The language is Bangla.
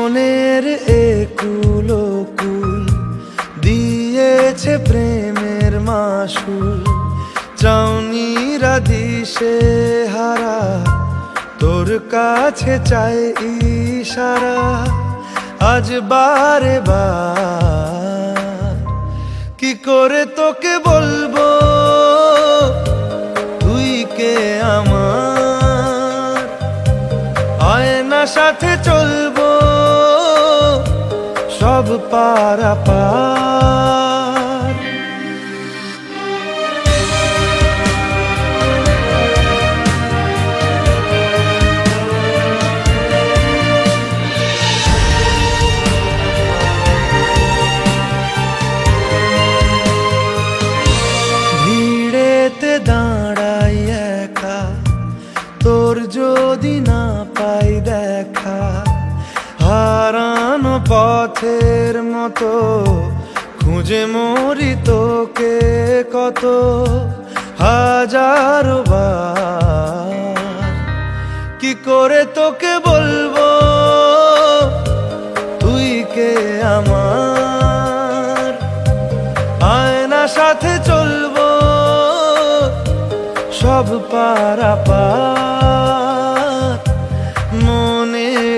মনের একুলো কুল দিয়েছে প্রেমের মাসুল। চাউনিরা দিশে হারা তোর কাছে চাই ইশারা। আজ বারে বার কি করে তোকে বলবো তুই কে আমার। আয়না সাথে চলবো সব পারাপার। ভিড়েতে দাঁড়াই একা তোর যদি না পাই দেখা। হারানো পথের মতো খুঁজে মরি তোকে কত হাজারো বার। কি করে তোকে বলবো তুই কে আমার। আয়না সাথে চলবো সব পারাপার।